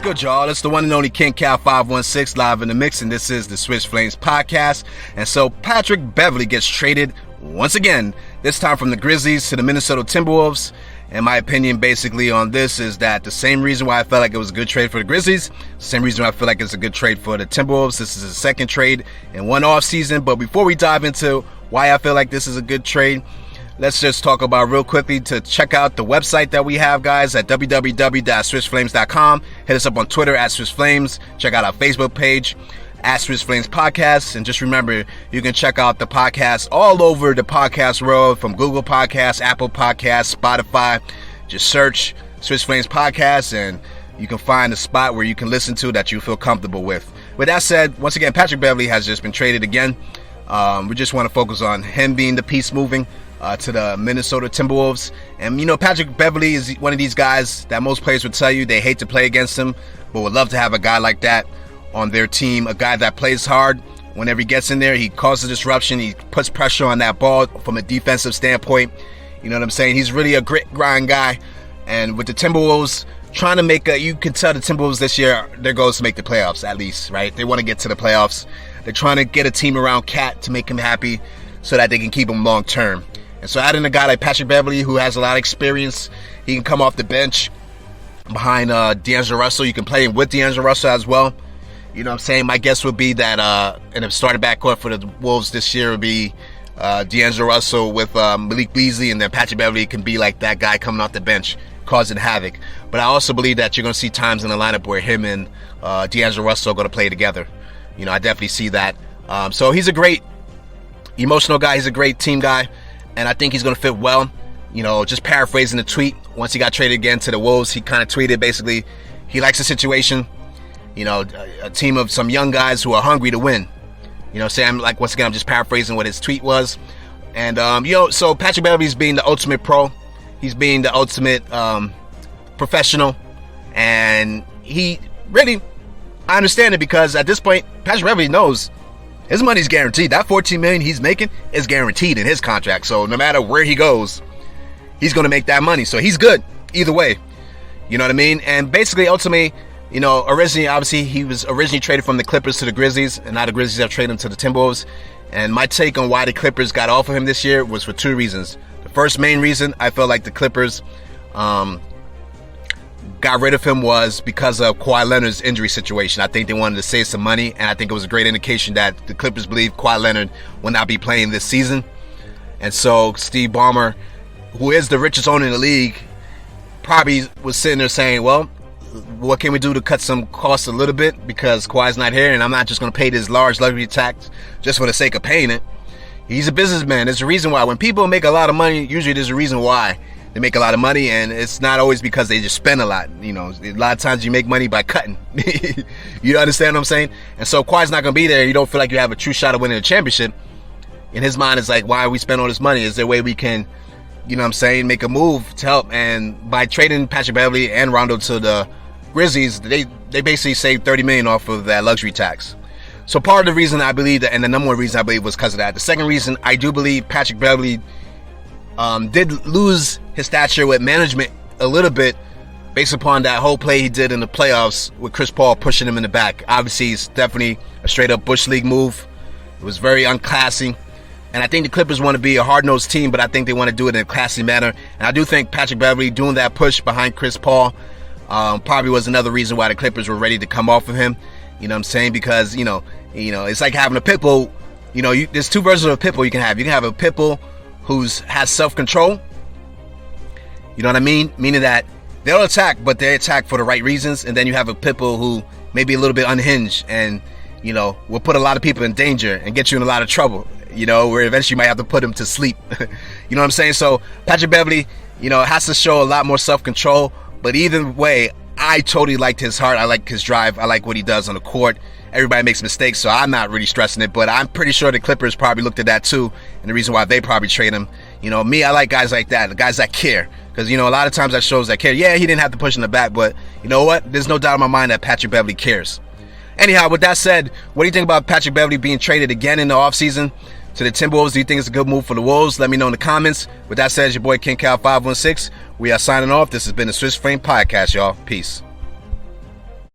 good, y'all? It's the one and only King516 live in the mix, and this is the Switch Flames podcast. And so Patrick Beverly gets traded once again, this time from the Grizzlies to the Minnesota Timberwolves. And my opinion basically on this is that the same reason why I felt like it was a good trade for the Grizzlies, the same reason why I feel like it's a good trade for the Timberwolves. This is a second trade in one off season. But before we dive into why I feel like this is a good trade, let's just talk about real quickly to check out the website that we have, guys, at www.switchflames.com. Hit us up on Twitter at SwitchFlames. Check out our Facebook page at Switch Flames Podcast. And just remember, you can check out the podcast all over the podcast world, from Google Podcasts, Apple Podcasts, Spotify. Just search Switch Flames Podcast and you can find a spot where you can listen to that you feel comfortable with. With that said, once again, Patrick Beverly has just been traded again. We just want to focus on him being the piece moving to the Minnesota Timberwolves. And you know, Patrick Beverly is one of these guys that most players would tell you they hate to play against him, but would love to have a guy like that on their team, a guy that plays hard. Whenever he gets in there, he causes disruption, he puts pressure on that ball from a defensive standpoint. You know what I'm saying? He's really a grit grind guy. And with the Timberwolves trying to make you can tell the Timberwolves this year, their goal is to make the playoffs at least, right? They want to get to the playoffs. They're trying to get a team around Cat to make him happy so that they can keep him long term. And so adding a guy like Patrick Beverly, who has a lot of experience, he can come off the bench behind D'Angelo Russell. You can play him with D'Angelo Russell as well. You know what I'm saying? My guess would be that in the starting backcourt for the Wolves this year would be D'Angelo Russell with Malik Beasley, and then Patrick Beverly can be like that guy coming off the bench, causing havoc. But I also believe that you're going to see times in the lineup where him and D'Angelo Russell are going to play together. You know, I definitely see that. So he's a great emotional guy. He's a great team guy. And I think he's going to fit well. You know, just paraphrasing the tweet, once he got traded again to the Wolves, he kind of tweeted basically he likes the situation. You know, a team of some young guys who are hungry to win. You know, I'm like, once again, I'm just paraphrasing what his tweet was. And, you know, so Patrick Beverly's being the ultimate pro. He's being the ultimate professional. And he really, I understand it, because at this point, Patrick Beverly knows his money's guaranteed. That $14 million he's making is guaranteed in his contract. So no matter where he goes, he's going to make that money. So he's good either way. You know what I mean? And basically, ultimately, you know, originally, obviously, he was originally traded from the Clippers to the Grizzlies, and now the Grizzlies have traded him to the Timberwolves. And my take on why the Clippers got off of him this year was for two reasons. The first main reason I felt like the Clippers got rid of him was because of Kawhi Leonard's injury situation. I think they wanted to save some money, and I think it was a great indication that the Clippers believe Kawhi Leonard will not be playing this season. And so Steve Ballmer, who is the richest owner in the league, probably was sitting there saying, well, what can we do to cut some costs a little bit, because Kawhi's not here, and I'm not just going to pay this large luxury tax just for the sake of paying it. He's a businessman. There's a reason why. When people make a lot of money, usually there's a reason why they make a lot of money, and it's not always because they just spend a lot. You know, a lot of times you make money by cutting. You understand what I'm saying? And so Kawhi's not going to be there. You don't feel like you have a true shot of winning a championship. In his mind, it's like, why are we spending all this money? Is there a way we can, you know what I'm saying, make a move to help? And by trading Patrick Beverly and Rondo to the Grizzlies, they basically saved $30 million off of that luxury tax. So part of the reason I believe that, and the number one reason I believe, was because of that. The second reason, I do believe Patrick Beverly did lose his stature with management a little bit, based upon that whole play he did in the playoffs with Chris Paul pushing him in the back. Obviously, it's definitely a straight up Bush League move. It was very unclassy. And I think the Clippers want to be a hard-nosed team, but I think they want to do it in a classy manner. And I do think Patrick Beverly doing that push behind Chris Paul probably was another reason why the Clippers were ready to come off of him. You know what I'm saying? Because, you know, it's like having a pit bull. You know, there's two versions of a pit bull you can have. You can have a pit bull who has self-control. You know what I mean? Meaning that they'll attack, but they attack for the right reasons. And then you have a pit bull who may be a little bit unhinged and, you know, will put a lot of people in danger and get you in a lot of trouble. You know, where eventually you might have to put him to sleep. You know what I'm saying? So Patrick Beverly, you know, has to show a lot more self-control. But either way, I totally liked his heart. I like his drive. I like what he does on the court. Everybody makes mistakes, so I'm not really stressing it. But I'm pretty sure the Clippers probably looked at that too, and the reason why they probably trade him. You know, me, I like guys like that, the guys that care. Because, you know, a lot of times that shows that care. Yeah, he didn't have to push in the back, but you know what? There's no doubt in my mind that Patrick Beverly cares. Anyhow, with that said, what do you think about Patrick Beverly being traded again in the offseason to the Timberwolves? Do you think it's a good move for the Wolves? Let me know in the comments. With that said, it's your boy King516. We are signing off. This has been the Switch Flame Podcast, y'all. Peace.